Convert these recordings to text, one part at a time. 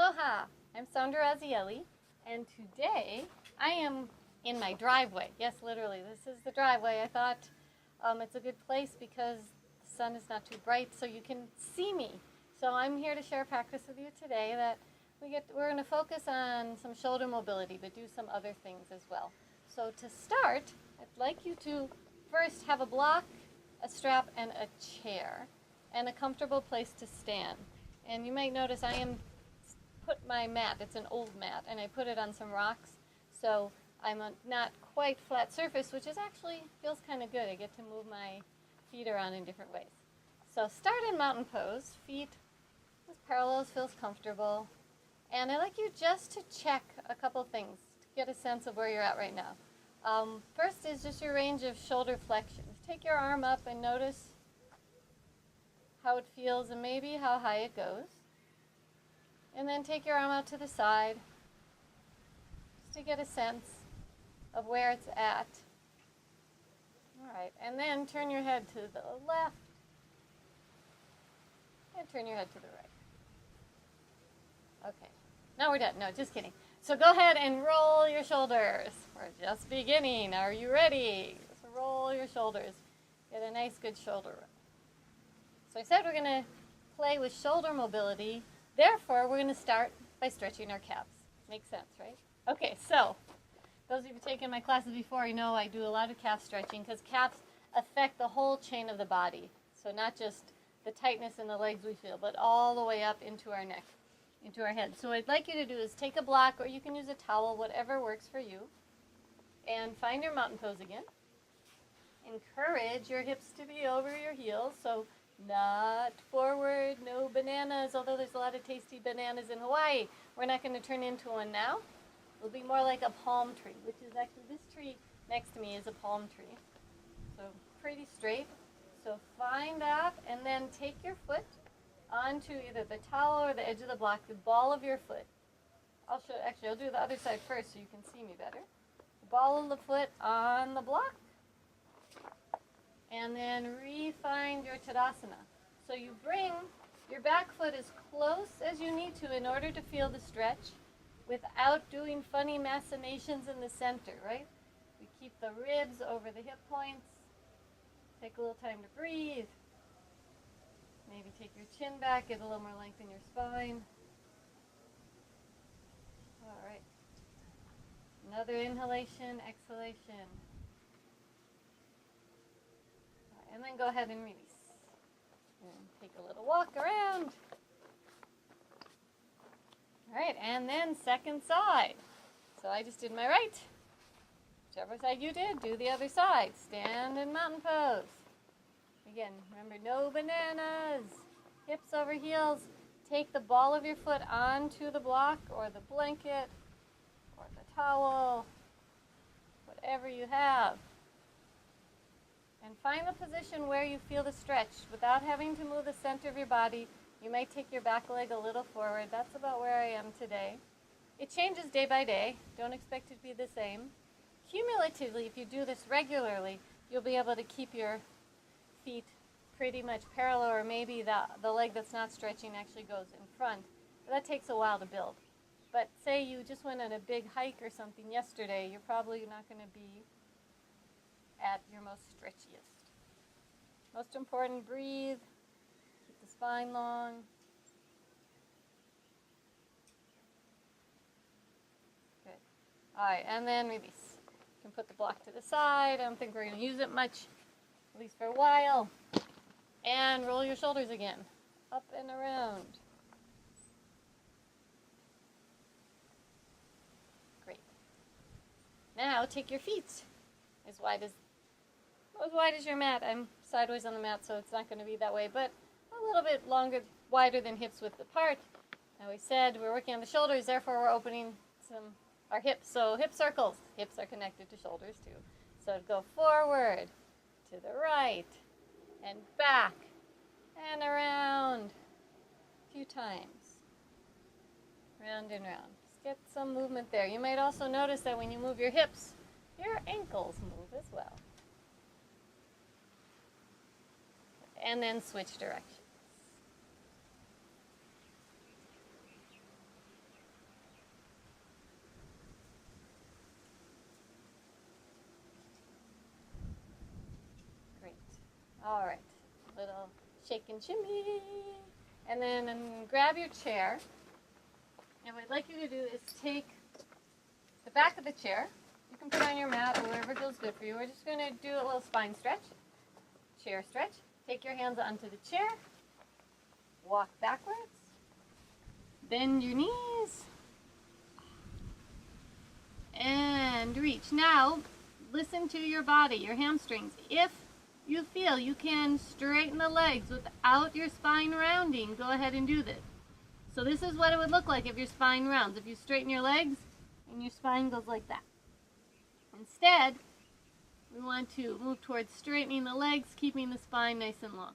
Aloha! I'm Sandra Razzielli, and today I am in my driveway. Yes, literally, this is the driveway. I thought it's a good place because the sun is not too bright, so you can see me. So I'm here to share a practice with you today that we're going to focus on some shoulder mobility, but do some other things as well. So to start, I'd like you to first have a block, a strap, and a chair, and a comfortable place to stand. And you might notice I am put my mat, it's an old mat, and I put it on some rocks, so I'm on not quite flat surface, which is actually feels kind of good. I get to move my feet around in different ways. So start in mountain pose, feet as parallels, feels comfortable. And I'd like you just to check a couple things to get a sense of where you're at right now. First is just your range of shoulder flexions. Take your arm up and notice how it feels and maybe how high it goes. And then take your arm out to the side just to get a sense of where it's at. All right, and then turn your head to the left and turn your head to the right. Okay, now we're done. No, just kidding. So go ahead and roll your shoulders. We're just beginning. Are you ready? So roll your shoulders. Get a nice good shoulder roll. So I said we're going to play with shoulder mobility. Therefore, we're going to start by stretching our calves. Makes sense, right? Okay, so those of you who've taken my classes before, you know I do a lot of calf stretching because calves affect the whole chain of the body. So not just the tightness in the legs we feel, but all the way up into our neck, into our head. So what I'd like you to do is take a block, or you can use a towel, whatever works for you, and find your mountain pose again. Encourage your hips to be over your heels, so not forward, no bananas, although there's a lot of tasty bananas in Hawaii. We're not going to turn into one now. It'll be more like a palm tree, which is actually, this tree next to me is a palm tree. So pretty straight. So find that, and then take your foot onto either the towel or the edge of the block, the ball of your foot. I'll do the other side first so you can see me better. The ball of the foot on the block. And then re-find your Tadasana. So you bring your back foot as close as you need to in order to feel the stretch without doing funny machinations in the center, right? We keep the ribs over the hip points. Take a little time to breathe. Maybe take your chin back, get a little more length in your spine. All right. Another inhalation, exhalation. And then go ahead and release. And take a little walk around. All right, and then second side. So I just did my right. Whichever side you did, do the other side. Stand in mountain pose. Again, remember, no bananas. Hips over heels. Take the ball of your foot onto the block or the blanket or the towel, whatever you have. And find the position where you feel the stretch without having to move the center of your body. You might take your back leg a little forward. That's about where I am today. It changes day by day. Don't expect it to be the same. Cumulatively, if you do this regularly, you'll be able to keep your feet pretty much parallel, or maybe the leg that's not stretching actually goes in front. But that takes a while to build. But say you just went on a big hike or something yesterday, you're probably not going to be at your most stretchiest. Most important, breathe. Keep the spine long. Good. All right, and then release. You can put the block to the side. I don't think we're going to use it much, at least for a while. And roll your shoulders again, up and around. Great. Now take your feet as wide as your mat. I'm sideways on the mat, so it's not going to be that way, but a little bit longer, wider than hips width apart. Now we said we're working on the shoulders, therefore we're opening our hips. So hip circles. Hips are connected to shoulders too. So go forward, to the right, and back, and around a few times. Round and round. Just get some movement there. You might also notice that when you move your hips, your ankles move as well. And then switch directions. All right, little shake and shimmy. And then grab your chair. And what I'd like you to do is take the back of the chair. You can put it on your mat or wherever feels good for you. We're just going to do a little spine stretch, chair stretch. Take your hands onto the chair. Walk backwards. Bend your knees. And reach. Now, listen to your body, your hamstrings. If you feel you can straighten the legs without your spine rounding, go ahead and do this. So this is what it would look like if your spine rounds. If you straighten your legs and your spine goes like that. Instead, we want to move towards straightening the legs, keeping the spine nice and long.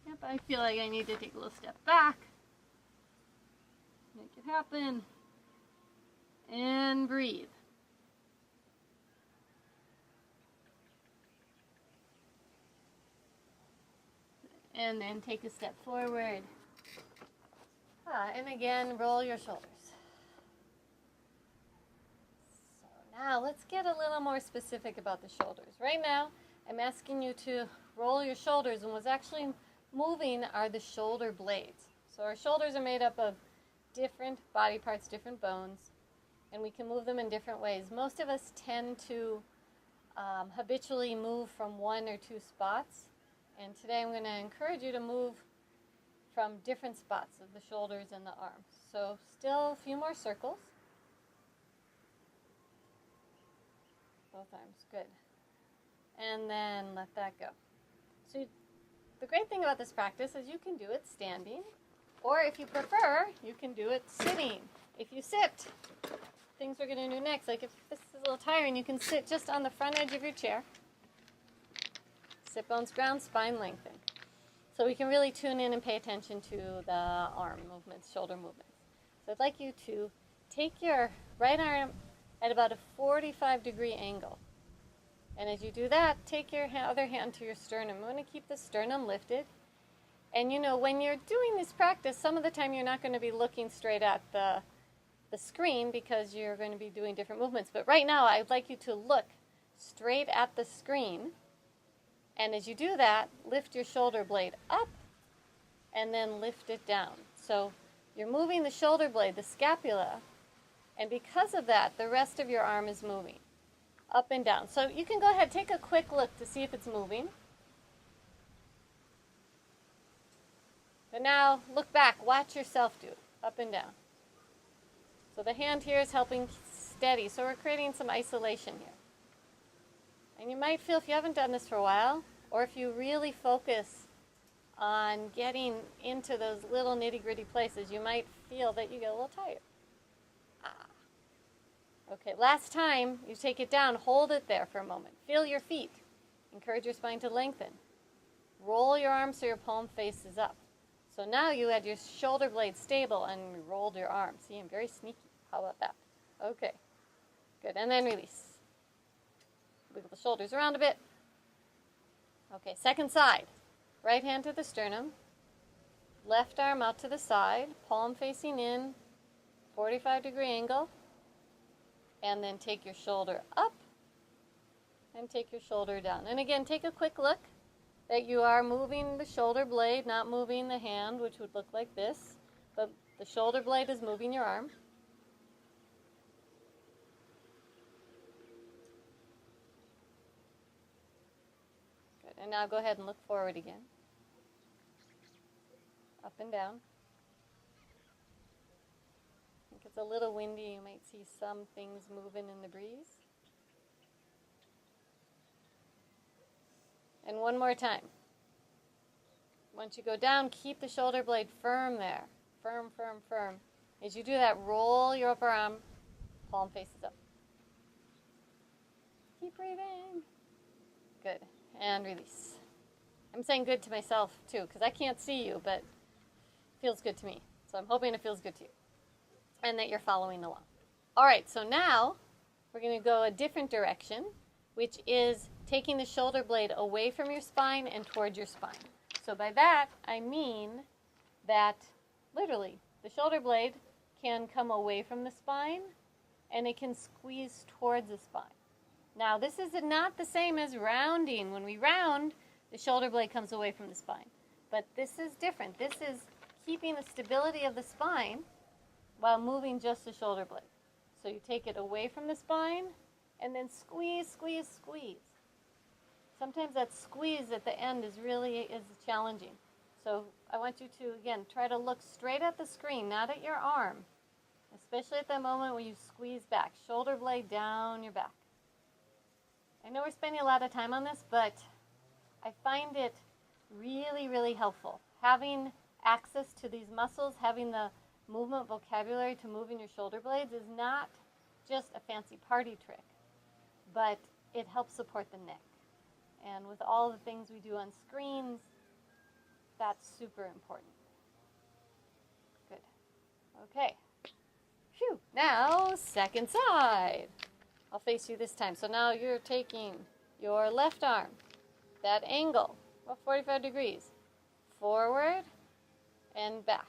Yep, I feel like I need to take a little step back. Make it happen. And breathe. And then take a step forward. And again, roll your shoulders. So now let's get a little more specific about the shoulders. Right now, I'm asking you to roll your shoulders, and what's actually moving are the shoulder blades. So our shoulders are made up of different body parts, different bones, and we can move them in different ways. Most of us tend to habitually move from one or two spots, and today I'm going to encourage you to move from different spots of the shoulders and the arms. So still a few more circles. Both arms, good. And then let that go. So the great thing about this practice is you can do it standing, or if you prefer, you can do it sitting. If you sit, things we're going to do next, like if this is a little tiring, you can sit just on the front edge of your chair. Sit bones ground, spine lengthen. So we can really tune in and pay attention to the arm movements, shoulder movements. So I'd like you to take your right arm at about a 45-degree angle. And as you do that, take your other hand to your sternum. We want to keep the sternum lifted. And you know, when you're doing this practice, some of the time you're not going to be looking straight at the screen because you're going to be doing different movements. But right now, I'd like you to look straight at the screen. And as you do that, lift your shoulder blade up and then lift it down. So you're moving the shoulder blade, the scapula, and because of that, the rest of your arm is moving up and down. So you can go ahead, take a quick look to see if it's moving. But now look back, watch yourself do it, up and down. So the hand here is helping steady, so we're creating some isolation here. And you might feel, if you haven't done this for a while, or if you really focus on getting into those little nitty-gritty places, you might feel that you get a little tired. Okay, last time you take it down, hold it there for a moment. Feel your feet. Encourage your spine to lengthen. Roll your arms so your palm faces up. So now you had your shoulder blade stable and rolled your arms. See, I'm very sneaky. How about that? Okay, good. And then release. Wiggle the shoulders around a bit. Okay, second side. Right hand to the sternum. Left arm out to the side. Palm facing in. 45-degree angle. And then take your shoulder up. And take your shoulder down. And again, take a quick look that you are moving the shoulder blade, not moving the hand, which would look like this. But the shoulder blade is moving your arm. And now go ahead and look forward again. Up and down. I think it's a little windy. You might see some things moving in the breeze. And one more time. Once you go down, keep the shoulder blade firm there. Firm, firm, firm. As you do that, roll your upper arm, palm faces up. Keep breathing. Good. And release. I'm saying good to myself too, because I can't see you, but it feels good to me. So I'm hoping it feels good to you and that you're following along. All right, so now we're going to go a different direction, which is taking the shoulder blade away from your spine and towards your spine. So by that, I mean that literally the shoulder blade can come away from the spine and it can squeeze towards the spine. Now, this is not the same as rounding. When we round, the shoulder blade comes away from the spine. But this is different. This is keeping the stability of the spine while moving just the shoulder blade. So you take it away from the spine and then squeeze, squeeze, squeeze. Sometimes that squeeze at the end is challenging. So I want you to, again, try to look straight at the screen, not at your arm, especially at the moment when you squeeze back. Shoulder blade down your back. I know we're spending a lot of time on this, but I find it really, really helpful. Having access to these muscles, having the movement vocabulary to move in your shoulder blades is not just a fancy party trick, but it helps support the neck. And with all the things we do on screens, that's super important. Good. Okay. Phew. Now, second side. I'll face you this time. So now you're taking your left arm, that angle, about 45 degrees, forward and back.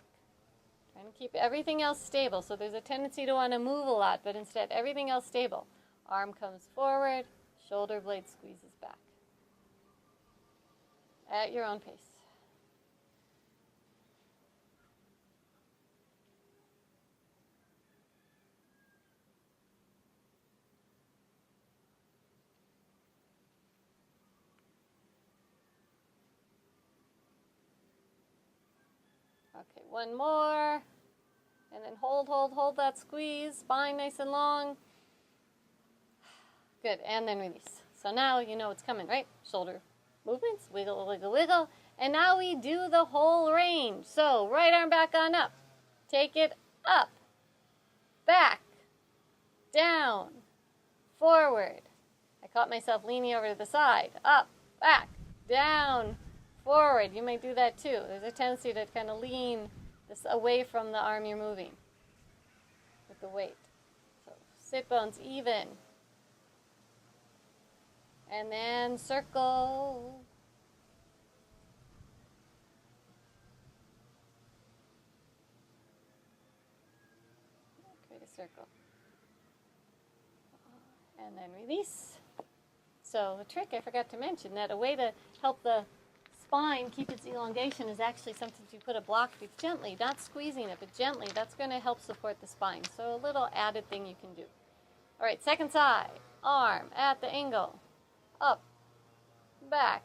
Trying to keep everything else stable. So there's a tendency to want to move a lot, but instead everything else stable. Arm comes forward, shoulder blade squeezes back. At your own pace. Okay, one more. And then hold that squeeze. Spine nice and long. Good, and then release. So now you know what's coming, right? Shoulder movements, wiggle, wiggle, wiggle. And now we do the whole range. So right arm back on up. Take it up, back, down, forward. I caught myself leaning over to the side. Up, back, down, forward. You might do that too. There's a tendency to kind of lean this away from the arm you're moving with the weight. So sit bones even. And then circle. Create a circle. And then release. So the trick I forgot to mention, that a way to help the spine keep its elongation is actually sometimes you put a block gently, not squeezing it, but gently. That's going to help support the spine. So a little added thing you can do. All right, second side. Arm at the angle. Up, back,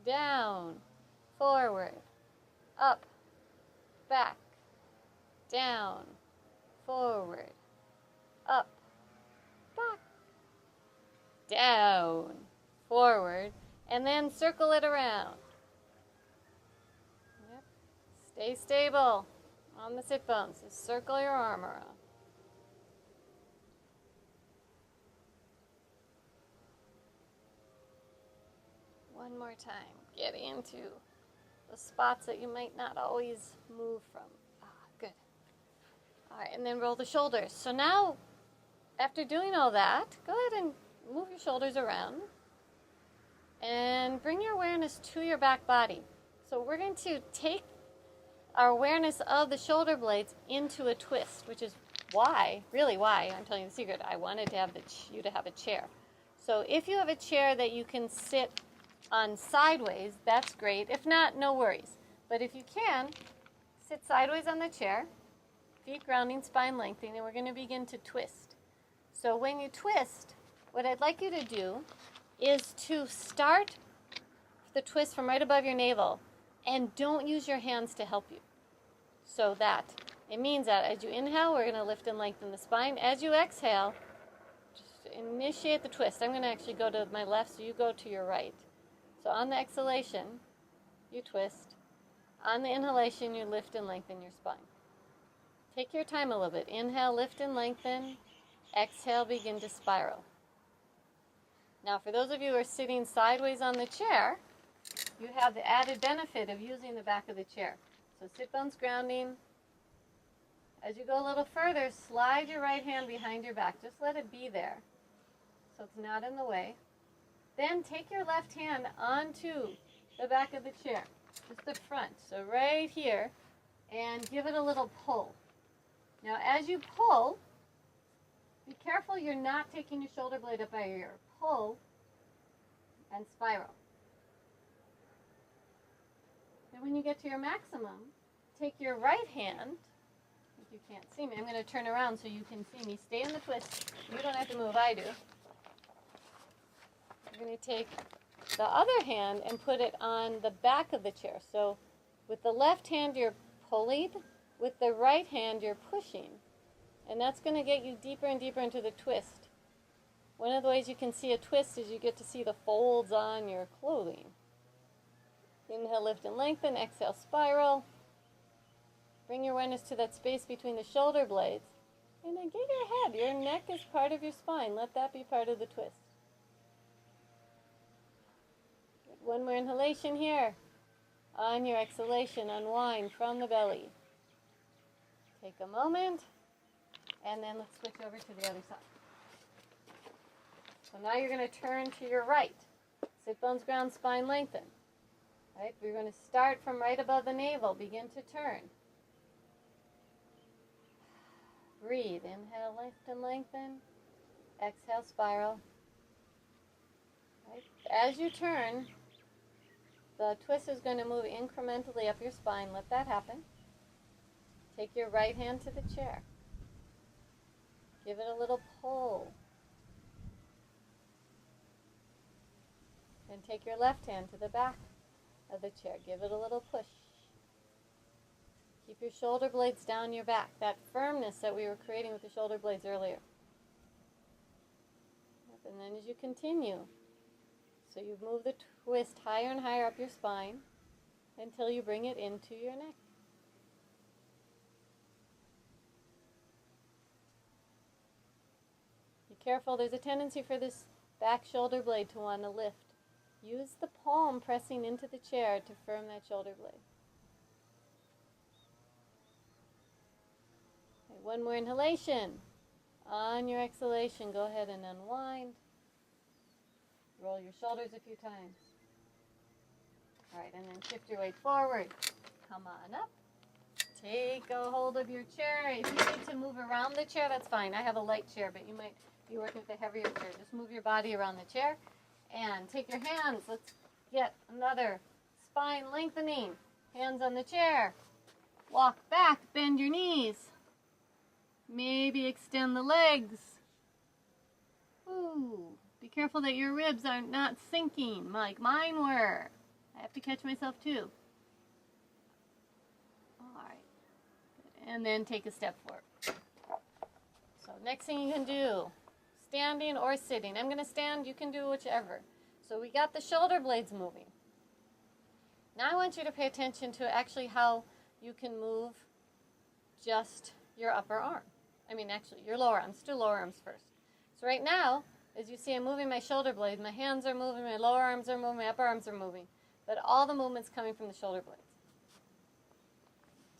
down, forward, up, back, down, forward, up, back, down, forward, and then circle it around. Yep. Stay stable on the sit bones. Just circle your arm around. One more time. Get into the spots that you might not always move from. Good. All right, and then roll the shoulders. So now, after doing all that, go ahead and move your shoulders around and bring your awareness to your back body. So we're going to take our awareness of the shoulder blades into a twist, which is really why, I'm telling you the secret, I wanted to have you to have a chair. So if you have a chair that you can sit on sideways, that's great. If not, no worries. But if you can, sit sideways on the chair, feet grounding, spine lengthening, and we're going to begin to twist. So when you twist, what I'd like you to do is to start the twist from right above your navel and don't use your hands to help you. So that it means that as you inhale, we're going to lift and lengthen the spine. As you exhale, just initiate the twist. I'm going to actually go to my left, so you go to your right. So on the exhalation, you twist. On the inhalation, you lift and lengthen your spine. Take your time a little bit. Inhale, lift and lengthen. Exhale, begin to spiral. Now, for those of you who are sitting sideways on the chair, you have the added benefit of using the back of the chair. So sit bones grounding. As you go a little further, slide your right hand behind your back. Just let it be there so it's not in the way. Then take your left hand onto the back of the chair, just the front, so right here, and give it a little pull. Now, as you pull, be careful you're not taking your shoulder blade up by your ear. pull and spiral. Then when you get to your maximum, take your right hand, if you can't see me, I'm going to turn around so you can see me. Stay in the twist. You don't have to move, I do. You're going to take the other hand and put it on the back of the chair. So with the left hand you're pulling, with the right hand you're pushing. And that's going to get you deeper and deeper into the twist. One of the ways you can see a twist is you get to see the folds on your clothing. Inhale, lift and lengthen. Exhale, spiral. Bring your awareness to that space between the shoulder blades. And then get your head. Your neck is part of your spine. Let that be part of the twist. One more inhalation here. On your exhalation, unwind from the belly. Take a moment. And then let's switch over to the other side. So now you're going to turn to your right. Sit bones ground, spine lengthen. Right? We're going to start from right above the navel. Begin to turn. Breathe. Inhale, lift and lengthen. Exhale, spiral. Right? As you turn, the twist is going to move incrementally up your spine. Let that happen. Take your right hand to the chair. Give it a little pull. And take your left hand to the back of the chair. Give it a little push. Keep your shoulder blades down your back. That firmness that we were creating with the shoulder blades earlier. And then as you continue, so you move the twist higher and higher up your spine until you bring it into your neck. Be careful, there's a tendency for this back shoulder blade to want to lift. Use the palm pressing into the chair to firm that shoulder blade. Okay, one more inhalation. On your exhalation, go ahead and unwind. Roll your shoulders a few times. All right, and then shift your weight forward. Come on up. Take a hold of your chair. If you need to move around the chair, that's fine. I have a light chair, but you might be working with a heavier chair. Just move your body around the chair. And take your hands. Let's get another spine lengthening. Hands on the chair. Walk back. Bend your knees. Maybe extend the legs. Ooh. Be careful that your ribs are not sinking like mine were. I have to catch myself too. Alright. And then take a step forward. So next thing you can do, standing or sitting. I'm going to stand. You can do whichever. So we got the shoulder blades moving. Now I want you to pay attention to actually how you can move just your upper arm. Actually, your lower arms. Let's do lower arms first. So right now, as you see, I'm moving my shoulder blades. My hands are moving, my lower arms are moving, my upper arms are moving. But all the movement's coming from the shoulder blades.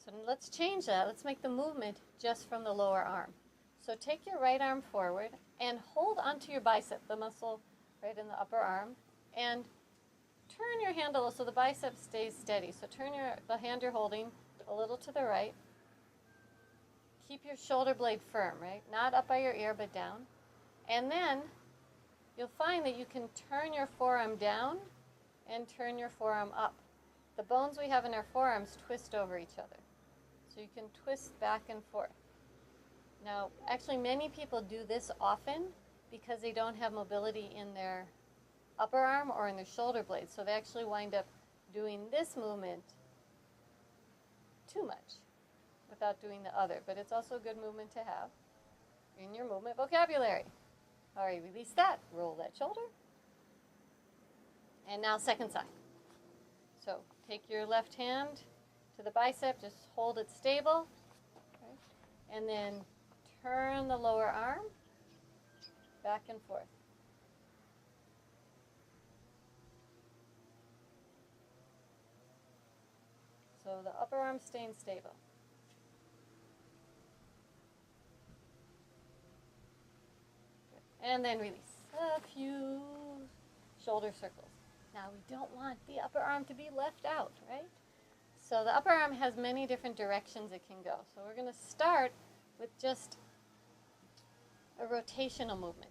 So let's change that. Let's make the movement just from the lower arm. So take your right arm forward and hold onto your bicep, the muscle right in the upper arm, and turn your hand a little so the bicep stays steady. So turn the hand you're holding a little to the right. Keep your shoulder blade firm, right? Not up by your ear, but down. And then you'll find that you can turn your forearm down and turn your forearm up. The bones we have in our forearms twist over each other. So you can twist back and forth. Now, actually many people do this often because they don't have mobility in their upper arm or in their shoulder blades. So they actually wind up doing this movement too much without doing the other. But it's also a good movement to have in your movement vocabulary. All right, release that. Roll that shoulder. And now second side. So take your left hand to the bicep. Just hold it stable. Okay? And then turn the lower arm back and forth. So the upper arm staying stable. Good. And then release. A few shoulder circles. Now we don't want the upper arm to be left out, right? So the upper arm has many different directions it can go. So we're going to start with just a rotational movement.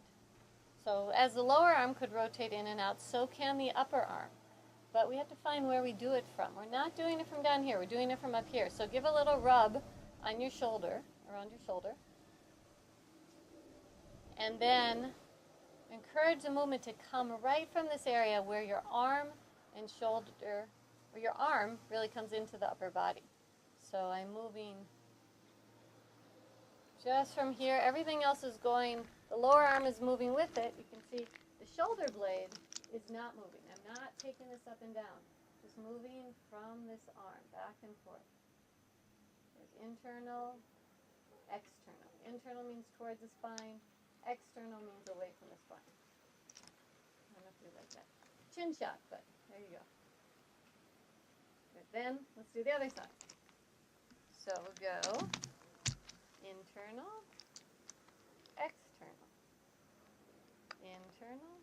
So as the lower arm could rotate in and out, so can the upper arm. But we have to find where we do it from. We're not doing it from down here. We're doing it from up here. So give a little rub on your shoulder, around your shoulder. And then encourage the movement to come right from this area where your arm and shoulder, or your arm really comes into the upper body. So I'm moving just from here. Everything else is going, the lower arm is moving with it. You can see the shoulder blade is not moving. I'm not taking this up and down. Just moving from this arm back and forth. There's internal, external. Internal means towards the spine. External means away from the spine. I don't know if you like that chin shot, but there you go. Good. Then let's do the other side. So we'll go internal, external, internal,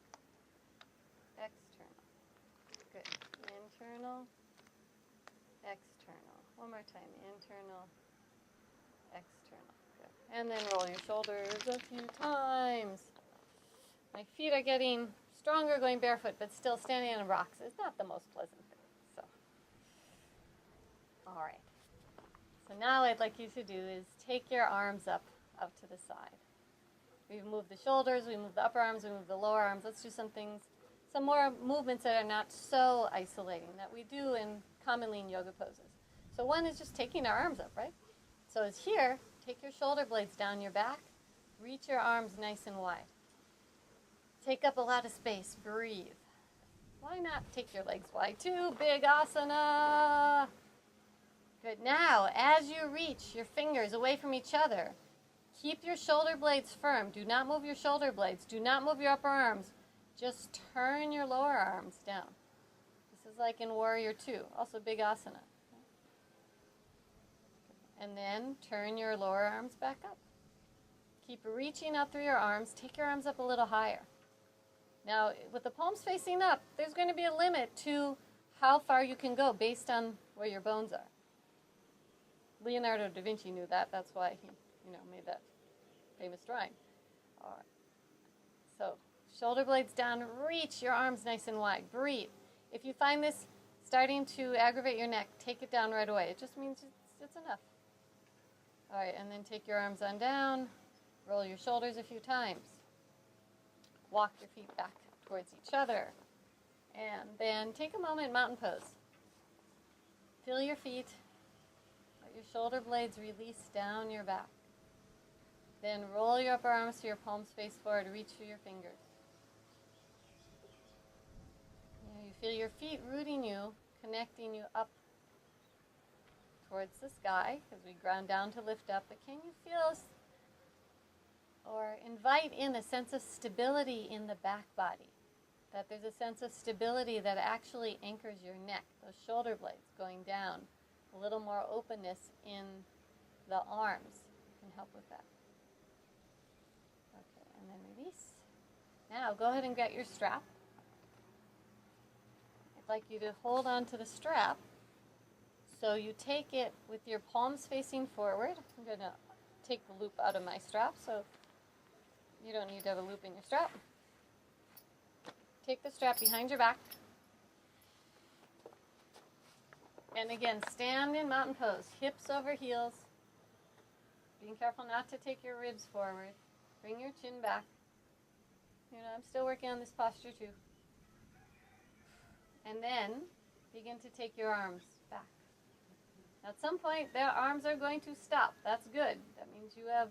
external. Good. Internal, external. One more time. Internal, external. Good. And then roll your shoulders a few times. My feet are getting stronger going barefoot, but still standing on rocks is not the most pleasant thing. So, all right. So now what I'd like you to do is take your arms up out to the side. We've moved the shoulders, we moved the upper arms, we moved the lower arms. Let's do some more movements that are not so isolating that we do commonly in yoga poses. So one is just taking our arms up, right? So it's here, take your shoulder blades down your back, reach your arms nice and wide. Take up a lot of space, breathe. Why not take your legs wide too? Big asana. Good. Now, as you reach your fingers away from each other, keep your shoulder blades firm. Do not move your shoulder blades. Do not move your upper arms. Just turn your lower arms down. This is like in Warrior 2, also big asana. And then turn your lower arms back up. Keep reaching up through your arms. Take your arms up a little higher. Now, with the palms facing up, there's going to be a limit to how far you can go based on where your bones are. Leonardo da Vinci knew that. That's why he, made that famous drawing. All right. So, shoulder blades down. Reach your arms nice and wide. Breathe. If you find this starting to aggravate your neck, take it down right away. It just means it's enough. All right, and then take your arms on down. Roll your shoulders a few times. Walk your feet back towards each other. And then take a moment, mountain pose. Feel your feet. Let your shoulder blades release down your back. Then roll your upper arms so your palms face forward. Reach for your fingers. You feel your feet rooting you, connecting you up towards the sky as we ground down to lift up. But can you feel or invite in a sense of stability in the back body? That there's a sense of stability that actually anchors your neck, those shoulder blades going down. A little more openness in the arms can help with that. Okay, and then release. Now go ahead and get your strap. I'd like you to hold on to the strap. So you take it with your palms facing forward. I'm going to take the loop out of my strap, so you don't need to have a loop in your strap. Take the strap behind your back. And again, stand in mountain pose, hips over heels. Being careful not to take your ribs forward. Bring your chin back. I'm still working on this posture too. And then begin to take your arms back. At some point, their arms are going to stop. That's good. That means you have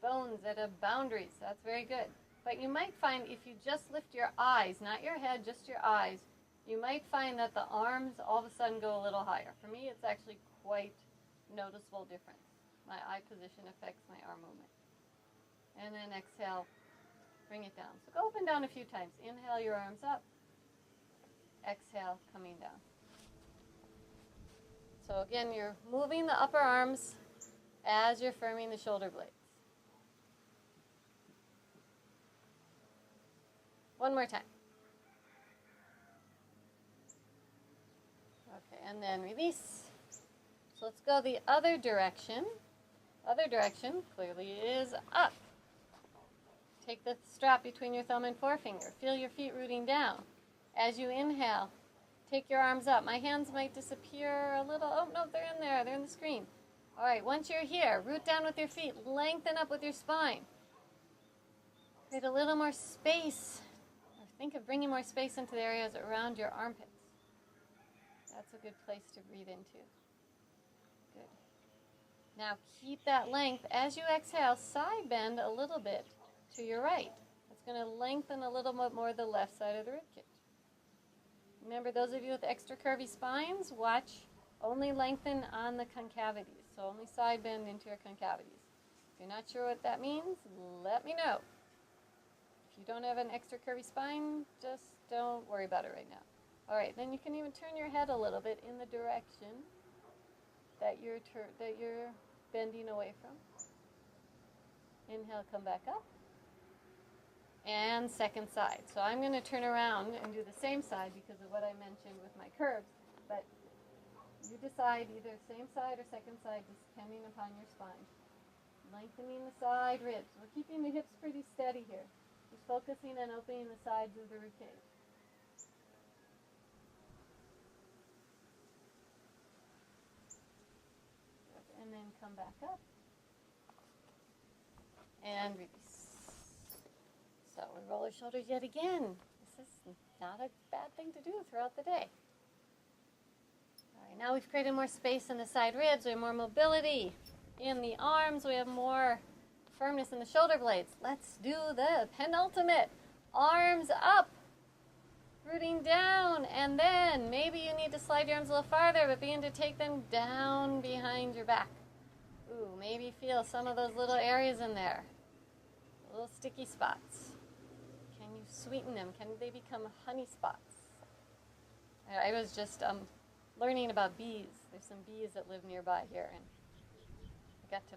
bones that have boundaries. That's very good. But you might find if you just lift your eyes, not your head, just your eyes, you might find that the arms all of a sudden go a little higher. For me, it's actually quite noticeable difference. My eye position affects my arm movement. And then exhale, bring it down. So go up and down a few times. Inhale your arms up. Exhale, coming down. So again, you're moving the upper arms as you're firming the shoulder blades. One more time. Okay, and then release. So let's go the other direction. Other direction clearly is up. Take the strap between your thumb and forefinger. Feel your feet rooting down. As you inhale, take your arms up. My hands might disappear a little. Oh, no, they're in there. They're in the screen. All right, once you're here, root down with your feet. Lengthen up with your spine. Create a little more space. Or think of bringing more space into the areas around your armpits. That's a good place to breathe into. Good. Now keep that length. As you exhale, side bend a little bit to your right. It's going to lengthen a little bit more the left side of the ribcage. Remember, those of you with extra curvy spines, watch, only lengthen on the concavities. So only side bend into your concavities. If you're not sure what that means, let me know. If you don't have an extra curvy spine, just don't worry about it right now. All right, then you can even turn your head a little bit in the direction that you're bending away from. Inhale, come back up. And second side. So I'm going to turn around and do the same side because of what I mentioned with my curves. But you decide either same side or second side depending upon your spine. Lengthening the side ribs. We're keeping the hips pretty steady here. Just focusing on opening the sides of the ribcage. And then come back up. And release. So we roll our shoulders yet again. This is not a bad thing to do throughout the day. All right, now we've created more space in the side ribs. We have more mobility in the arms. We have more firmness in the shoulder blades. Let's do the penultimate. Arms up, rooting down, and then maybe you need to slide your arms a little farther, but begin to take them down behind your back. Ooh, maybe feel some of those little areas in there, little sticky spots. Can you sweeten them? Can they become honey spots? I was just learning about bees. There's some bees that live nearby here, and I got to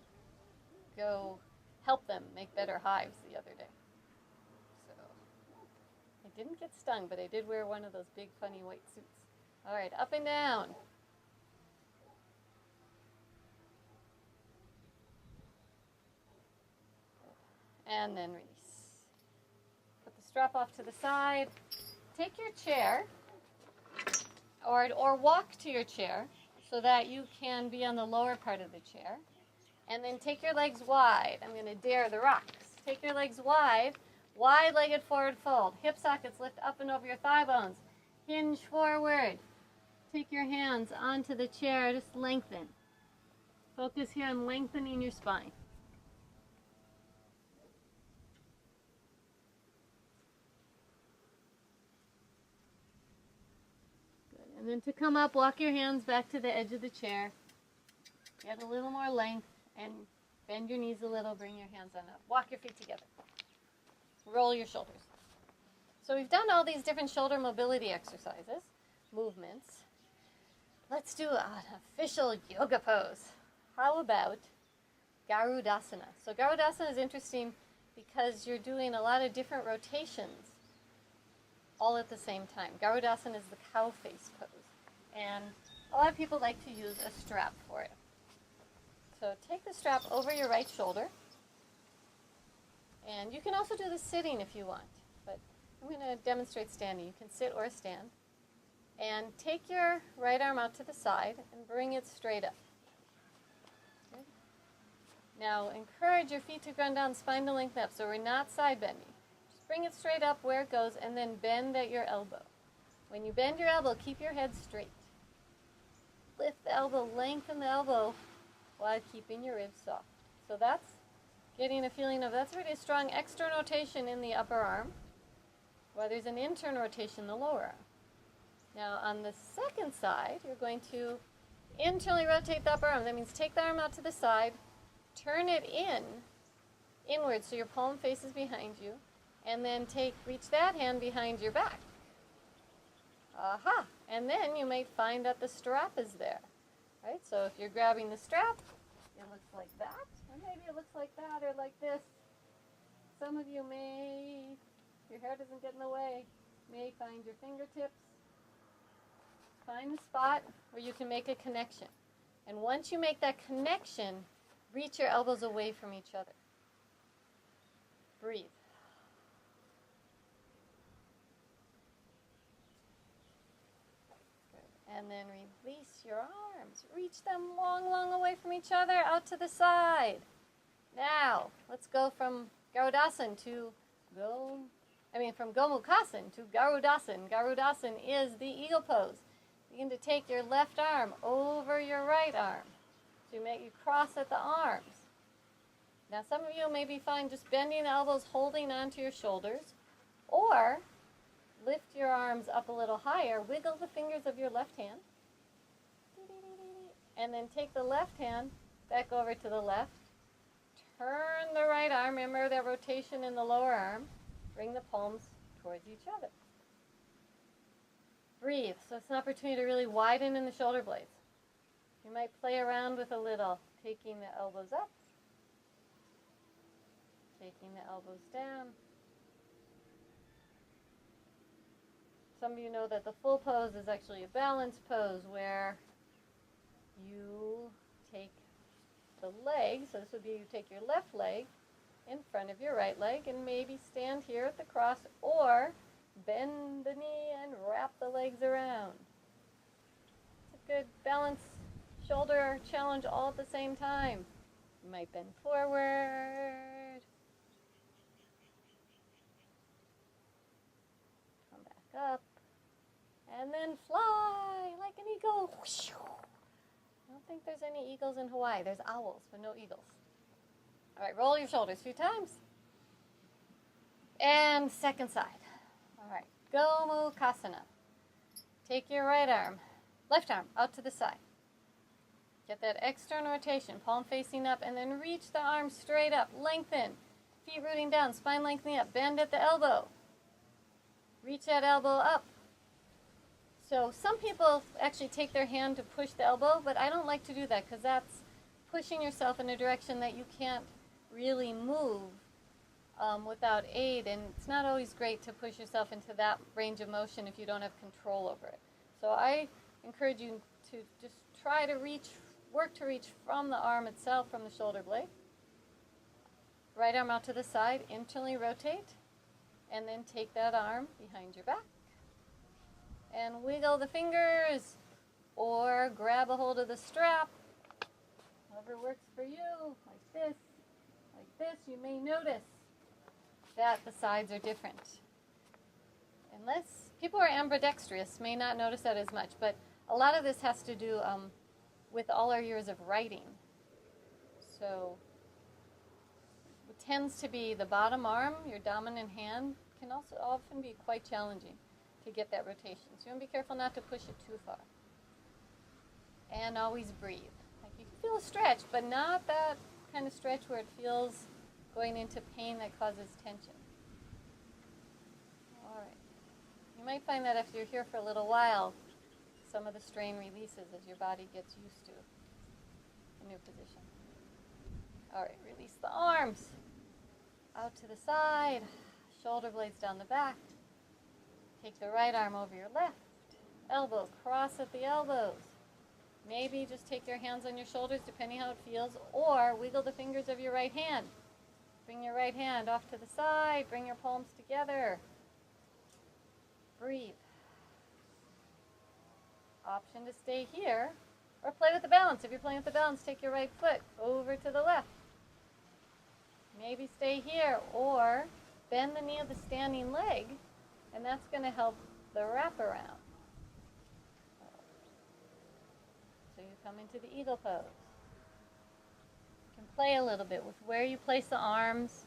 go help them make better hives the other day. So I didn't get stung, but I did wear one of those big funny white suits. All right, up and down. And then release. Put the strap off to the side. Take your chair, or walk to your chair so that you can be on the lower part of the chair. And then take your legs wide. I'm going to dare the rocks. Take your legs wide, wide-legged forward fold. Hip sockets lift up and over your thigh bones. Hinge forward. Take your hands onto the chair, just lengthen. Focus here on lengthening your spine. And then to come up, walk your hands back to the edge of the chair. Get a little more length and bend your knees a little. Bring your hands on up. Walk your feet together. Roll your shoulders. So we've done all these different shoulder mobility exercises, movements. Let's do an official yoga pose. How about Garudasana? So Garudasana is interesting because you're doing a lot of different rotations all at the same time. Garudasana is the cow face pose. And a lot of people like to use a strap for it. So take the strap over your right shoulder. And you can also do this sitting if you want. But I'm going to demonstrate standing. You can sit or stand. And take your right arm out to the side and bring it straight up. Okay. Now encourage your feet to ground down, spine to lengthen up, so we're not side bending. Bring it straight up where it goes, and then bend at your elbow. When you bend your elbow, keep your head straight. Lift the elbow, lengthen the elbow while keeping your ribs soft. So that's getting a feeling of, that's really a strong external rotation in the upper arm, while there's an internal rotation in the lower arm. Now on the second side, you're going to internally rotate the upper arm. That means take the arm out to the side, turn it inward so your palm faces behind you, and then reach that hand behind your back. Aha! And then you may find that the strap is there. Right? So if you're grabbing the strap, it looks like that. Or maybe it looks like that or like this. Some of you your hair doesn't get in the way, may find your fingertips. Find the spot where you can make a connection. And once you make that connection, reach your elbows away from each other. Breathe. And then release your arms. Reach them long, long away from each other, out to the side. Now, let's go from Garudasana to from Gomukhasana to Garudasana. Garudasana is the eagle pose. Begin to take your left arm over your right arm. So you cross at the arms. Now some of you may be fine just bending the elbows, holding onto your shoulders, or lift your arms up a little higher, wiggle the fingers of your left hand, and then take the left hand back over to the left. Turn the right arm, remember that rotation in the lower arm. Bring the palms towards each other. Breathe. So it's an opportunity to really widen in the shoulder blades. You might play around with a little, taking the elbows up, taking the elbows down. Some of you know that the full pose is actually a balance pose where you take the leg, so this would be you take your left leg in front of your right leg and maybe stand here at the cross or bend the knee and wrap the legs around. It's a good balance shoulder challenge all at the same time. You might bend forward, come back up, and then fly like an eagle. I don't think there's any eagles in Hawaii. There's owls, but no eagles. All right, roll your shoulders a few times. And second side. All right, Gomukhasana. Take your left arm out to the side. Get that external rotation, palm facing up, and then reach the arm straight up. Lengthen, feet rooting down, spine lengthening up. Bend at the elbow. Reach that elbow up. So some people actually take their hand to push the elbow, but I don't like to do that because that's pushing yourself in a direction that you can't really move without aid, and it's not always great to push yourself into that range of motion if you don't have control over it. So I encourage you to just try to work to reach from the arm itself, from the shoulder blade. Right arm out to the side, internally rotate, and then take that arm behind your back and wiggle the fingers or grab a hold of the strap, however works for you, like this. Like this, you may notice that the sides are different. Unless people are ambidextrous, may not notice that as much, but a lot of this has to do with all our years of writing. So it tends to be the bottom arm, your dominant hand, can also often be quite challenging to get that rotation. So you want to be careful not to push it too far. And always breathe. Like you can feel a stretch, but not that kind of stretch where it feels going into pain that causes tension. All right. You might find that if you're here for a little while, some of the strain releases as your body gets used to a new position. All right, release the arms out to the side, shoulder blades down the back. Take the right arm over your left, elbow cross at the elbows. Maybe just take your hands on your shoulders depending how it feels, or wiggle the fingers of your right hand. Bring your right hand off to the side, bring your palms together. Breathe. Option to stay here or play with the balance. If you're playing with the balance, take your right foot over to the left. Maybe stay here or bend the knee of the standing leg, and that's going to help the wraparound. So you come into the eagle pose. You can play a little bit with where you place the arms,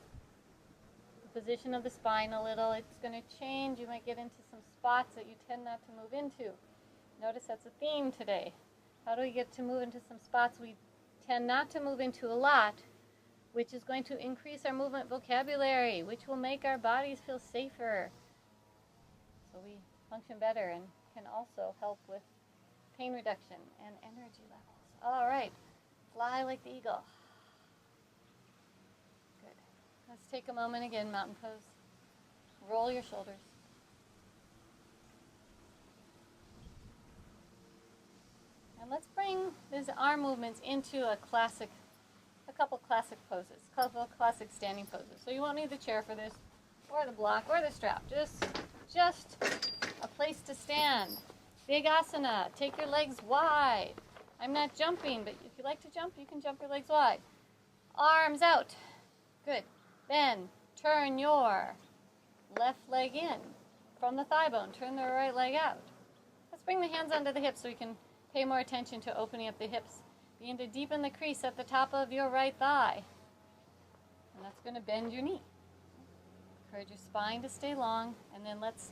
the position of the spine a little. It's going to change. You might get into some spots that you tend not to move into. Notice that's a theme today. How do we get to move into some spots we tend not to move into a lot, which is going to increase our movement vocabulary, which will make our bodies feel safer, so we function better and can also help with pain reduction and energy levels. All right, fly like the eagle. Good. Let's take a moment again, mountain pose. Roll your shoulders. And let's bring these arm movements into a couple classic poses, a couple classic standing poses. So you won't need the chair for this, or the block, or the strap. Just a place to stand. Big asana. Take your legs wide. I'm not jumping, but if you like to jump, you can jump your legs wide. Arms out. Good. Then turn your left leg in from the thigh bone. Turn the right leg out. Let's bring the hands under the hips so we can pay more attention to opening up the hips. Begin to deepen the crease at the top of your right thigh. And that's going to bend your knee. Encourage your spine to stay long, and then let's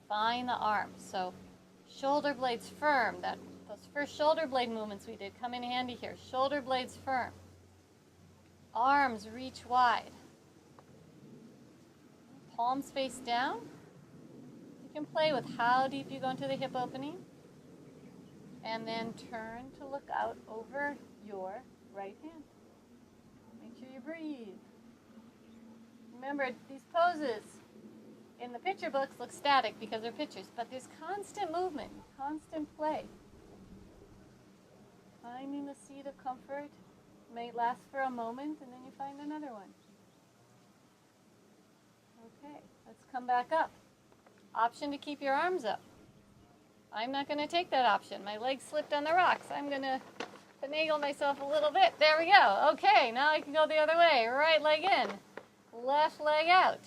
find the arms. So shoulder blades firm. Those first shoulder blade movements we did come in handy here. Shoulder blades firm. Arms reach wide. Palms face down. You can play with how deep you go into the hip opening. And then turn to look out over your right hand. Make sure you breathe. Remember, these poses in the picture books look static because they're pictures, but there's constant movement, constant play. Finding the seat of comfort may last for a moment, and then you find another one. Okay, let's come back up. Option to keep your arms up. I'm not going to take that option. My legs slipped on the rocks. I'm going to finagle myself a little bit. There we go. Okay, now I can go the other way. Right leg in. Left leg out.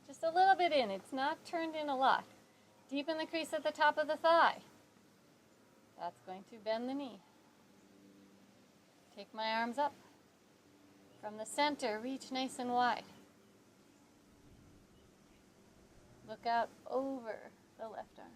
Just a little bit in. It's not turned in a lot. Deepen the crease at the top of the thigh. That's going to bend the knee. Take my arms up. From the center, reach nice and wide. Look out over the left arm.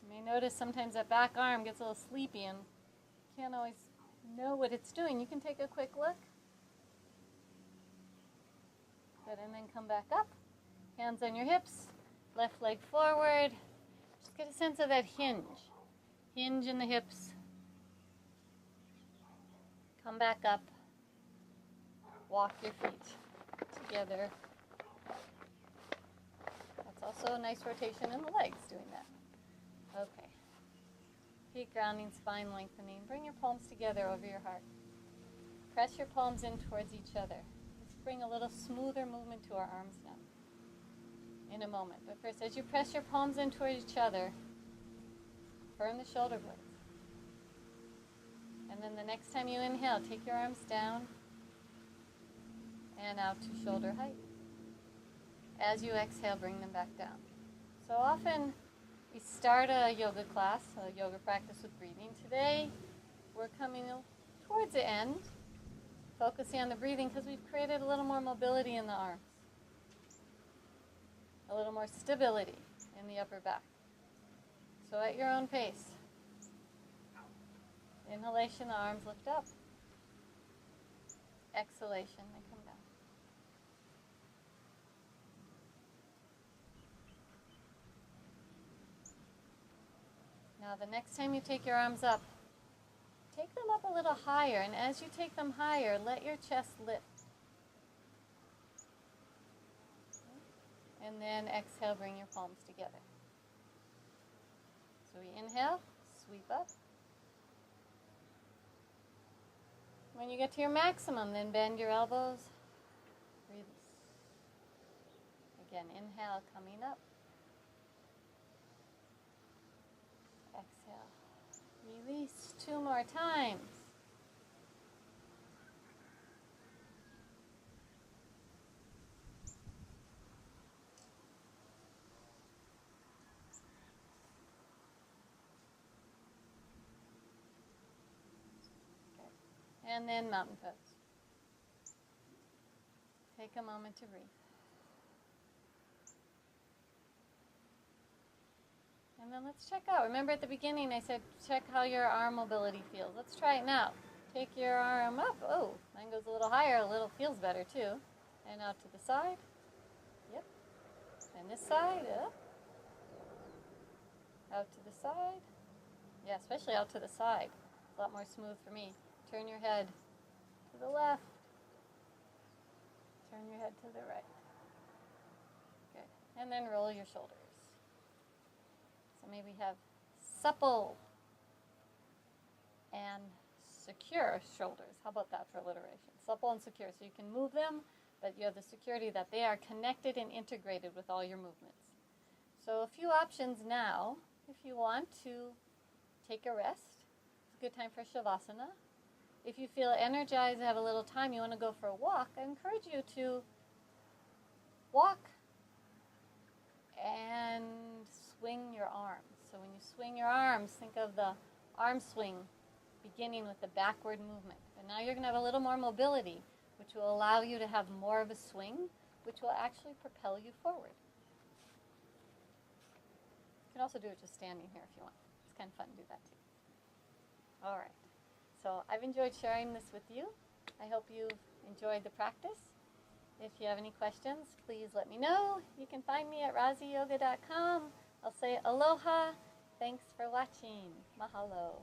You may notice sometimes that back arm gets a little sleepy and can't always know what it's doing. You can take a quick look. Good, and then come back up. Hands on your hips. Left leg forward. Just get a sense of that hinge. Hinge in the hips. Come back up. Walk your feet together. That's also a nice rotation in the legs doing that. Okay. Feet grounding, spine lengthening. Bring your palms together over your heart. Press your palms in towards each other. Let's bring a little smoother movement to our arms now. In a moment. But first, as you press your palms in toward each other, firm the shoulder blades. And then the next time you inhale, take your arms down and out to shoulder height. As you exhale, bring them back down. So often we start a yoga class, a yoga practice with breathing. Today, we're coming towards the end, focusing on the breathing because we've created a little more mobility in the arms. A little more stability in the upper back. So at your own pace. Inhalation, the arms lift up. Exhalation, they come down. Now the next time you take your arms up, take them up a little higher, and as you take them higher, let your chest lift. And then exhale, bring your palms together. So we inhale, sweep up. When you get to your maximum, then bend your elbows, release. Again, inhale, coming up. Exhale, release 2 more times. And then mountain pose. Take a moment to breathe. And then let's check out. Remember at the beginning I said check how your arm mobility feels. Let's try it now. Take your arm up. Oh, mine goes a little higher. A little feels better too. And out to the side. Yep. And this side. Up. Out to the side. Yeah, especially out to the side. A lot more smooth for me. Turn your head to the left. Turn your head to the right. Good. And then roll your shoulders. So maybe we have supple and secure shoulders. How about that for alliteration? Supple and secure. So you can move them, but you have the security that they are connected and integrated with all your movements. So a few options now. If you want to take a rest, it's a good time for Shavasana. If you feel energized and have a little time, you want to go for a walk, I encourage you to walk and swing your arms. So when you swing your arms, think of the arm swing beginning with the backward movement. And now you're going to have a little more mobility, which will allow you to have more of a swing, which will actually propel you forward. You can also do it just standing here if you want. It's kind of fun to do that too. All right. So I've enjoyed sharing this with you. I hope you've enjoyed the practice. If you have any questions, please let me know. You can find me at raziyoga.com. I'll say aloha. Thanks for watching. Mahalo.